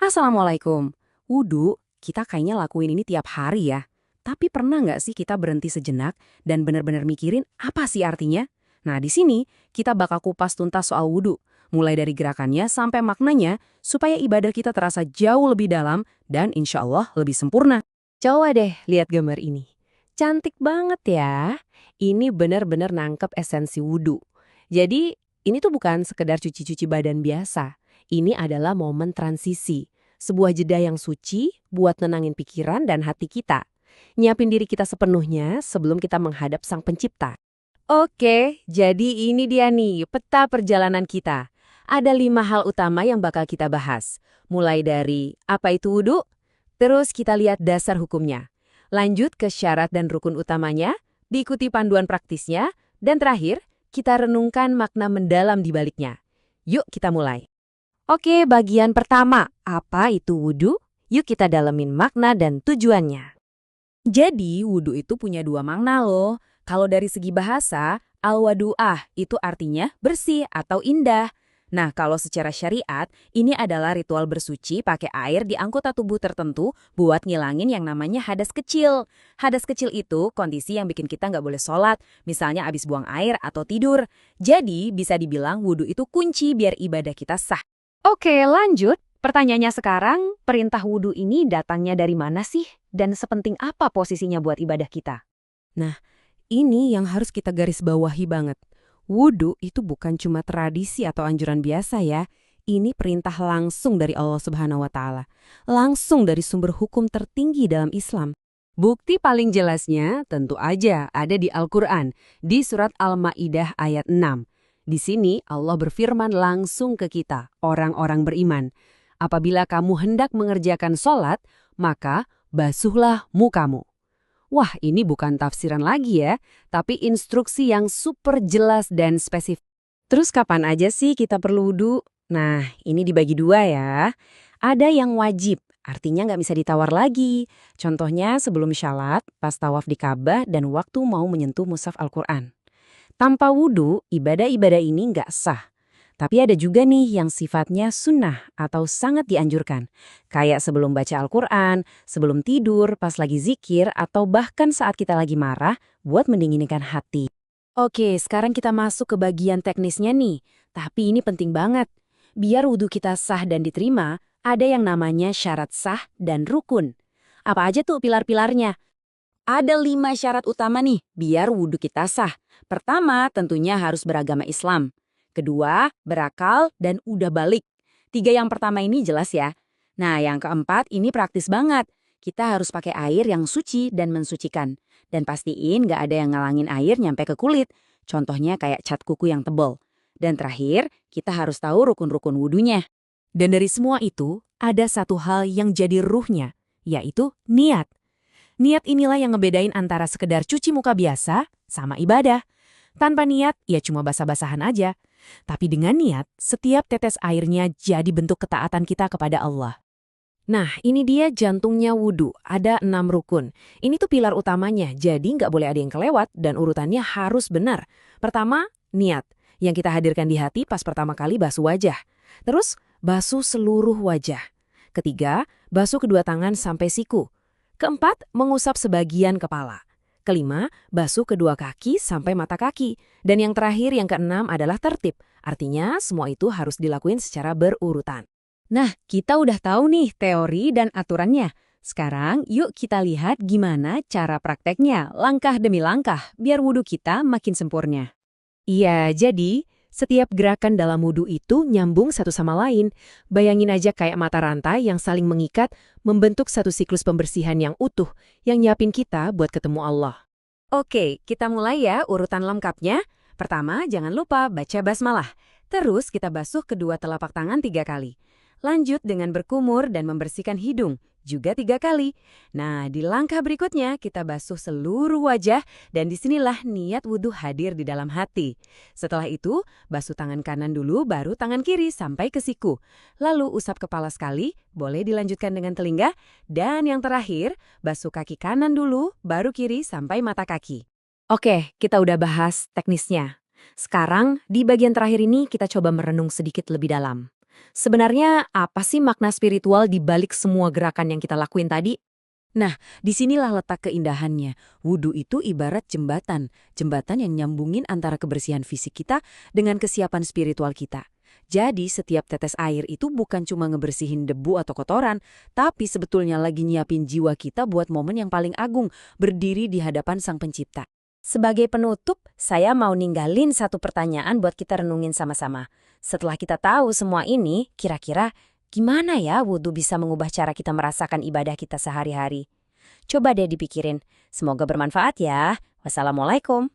Assalamualaikum. Wudhu, kita kayaknya lakuin ini tiap hari ya. Tapi pernah nggak sih kita berhenti sejenak dan benar-benar mikirin apa sih artinya? Nah, di sini kita bakal kupas tuntas soal wudhu. Mulai dari gerakannya sampai maknanya, supaya ibadah kita terasa jauh lebih dalam dan insya Allah lebih sempurna. Coba deh lihat gambar ini. Cantik banget ya. Ini benar-benar nangkep esensi wudhu. Jadi ini tuh bukan sekedar cuci-cuci badan biasa. Ini adalah momen transisi. Sebuah jeda yang suci buat nenangin pikiran dan hati kita. Nyiapin diri kita sepenuhnya sebelum kita menghadap Sang Pencipta. Oke, jadi ini dia nih peta perjalanan kita. Ada 5 hal utama yang bakal kita bahas. Mulai dari apa itu wudhu, terus kita lihat dasar hukumnya. Lanjut ke syarat dan rukun utamanya, diikuti panduan praktisnya, dan terakhir, kita renungkan makna mendalam di baliknya. Yuk kita mulai. Oke, bagian pertama, apa itu wudhu? Yuk kita dalemin makna dan tujuannya. Jadi, wudhu itu punya dua makna loh. Kalau dari segi bahasa, al-wadu'ah itu artinya bersih atau indah. Nah, kalau secara syariat, ini adalah ritual bersuci pakai air di anggota tubuh tertentu buat ngilangin yang namanya hadas kecil. Hadas kecil itu kondisi yang bikin kita nggak boleh sholat, misalnya abis buang air atau tidur. Jadi, bisa dibilang wudhu itu kunci biar ibadah kita sah. Oke, lanjut. Pertanyaannya sekarang, perintah wudhu ini datangnya dari mana sih? Dan sepenting apa posisinya buat ibadah kita? Nah, ini yang harus kita garis bawahi banget. Wudhu itu bukan cuma tradisi atau anjuran biasa ya. Ini perintah langsung dari Allah Subhanahu wa Ta'ala. Langsung dari sumber hukum tertinggi dalam Islam. Bukti paling jelasnya tentu aja ada di Al-Quran, di surat Al-Ma'idah ayat 6. Di sini Allah berfirman langsung ke kita, orang-orang beriman. Apabila kamu hendak mengerjakan sholat, maka basuhlah mukamu. Wah, ini bukan tafsiran lagi ya, tapi instruksi yang super jelas dan spesifik. Terus kapan aja sih kita perlu wudhu? Nah, ini dibagi dua ya. Ada yang wajib, artinya nggak bisa ditawar lagi. Contohnya sebelum syalat, pas tawaf di Ka'bah, dan waktu mau menyentuh mushaf Al-Quran. Tanpa wudhu, ibadah-ibadah ini nggak sah. Tapi ada juga nih yang sifatnya sunnah atau sangat dianjurkan. Kayak sebelum baca Al-Quran, sebelum tidur, pas lagi zikir, atau bahkan saat kita lagi marah buat mendinginkan hati. Oke, sekarang kita masuk ke bagian teknisnya nih. Tapi ini penting banget. Biar wudhu kita sah dan diterima, ada yang namanya syarat sah dan rukun. Apa aja tuh pilar-pilarnya? Ada 5 syarat utama nih biar wudhu kita sah. Pertama, tentunya harus beragama Islam. Kedua, berakal dan udah balik. 3 yang pertama ini jelas ya. Nah, yang keempat ini praktis banget. Kita harus pakai air yang suci dan mensucikan. Dan pastiin nggak ada yang ngalangin air nyampe ke kulit. Contohnya kayak cat kuku yang tebal. Dan terakhir, kita harus tahu rukun-rukun wudhunya. Dan dari semua itu, ada satu hal yang jadi ruhnya, yaitu niat. Niat inilah yang ngebedain antara sekedar cuci muka biasa sama ibadah. Tanpa niat, ya cuma basa-basahan aja. Tapi dengan niat, setiap tetes airnya jadi bentuk ketaatan kita kepada Allah. Nah, ini dia jantungnya wudhu. Ada 6 rukun. Ini tuh pilar utamanya, jadi nggak boleh ada yang kelewat dan urutannya harus benar. Pertama, niat. Yang kita hadirkan di hati pas pertama kali basuh wajah. Terus, basuh seluruh wajah. Ketiga, basuh kedua tangan sampai siku. Keempat, mengusap sebagian kepala. Kelima, basuh kedua kaki sampai mata kaki. Dan yang terakhir, yang keenam adalah tertib. Artinya, semua itu harus dilakuin secara berurutan. Nah, kita udah tahu nih teori dan aturannya. Sekarang, yuk kita lihat gimana cara prakteknya, langkah demi langkah, biar wudhu kita makin sempurna. Iya, jadi setiap gerakan dalam wudhu itu nyambung satu sama lain. Bayangin aja kayak mata rantai yang saling mengikat, membentuk satu siklus pembersihan yang utuh, yang nyiapin kita buat ketemu Allah. Oke, kita mulai ya urutan lengkapnya. Pertama, jangan lupa baca basmalah. Terus kita basuh kedua telapak tangan 3 kali. Lanjut dengan berkumur dan membersihkan hidung, juga 3 kali. Nah, di langkah berikutnya kita basuh seluruh wajah dan disinilah niat wudhu hadir di dalam hati. Setelah itu, basuh tangan kanan dulu baru tangan kiri sampai ke siku. Lalu usap kepala sekali, boleh dilanjutkan dengan telinga. Dan yang terakhir, basuh kaki kanan dulu baru kiri sampai mata kaki. Oke, kita udah bahas teknisnya. Sekarang, di bagian terakhir ini kita coba merenung sedikit lebih dalam. Sebenarnya apa sih makna spiritual di balik semua gerakan yang kita lakuin tadi? Nah, disinilah letak keindahannya. Wudhu itu ibarat jembatan. Jembatan yang nyambungin antara kebersihan fisik kita dengan kesiapan spiritual kita. Jadi, setiap tetes air itu bukan cuma ngebersihin debu atau kotoran, tapi sebetulnya lagi nyiapin jiwa kita buat momen yang paling agung, berdiri di hadapan Sang Pencipta. Sebagai penutup, saya mau ninggalin satu pertanyaan buat kita renungin sama-sama. Setelah kita tahu semua ini, kira-kira gimana ya wudhu bisa mengubah cara kita merasakan ibadah kita sehari-hari? Coba deh dipikirin. Semoga bermanfaat ya. Wassalamualaikum.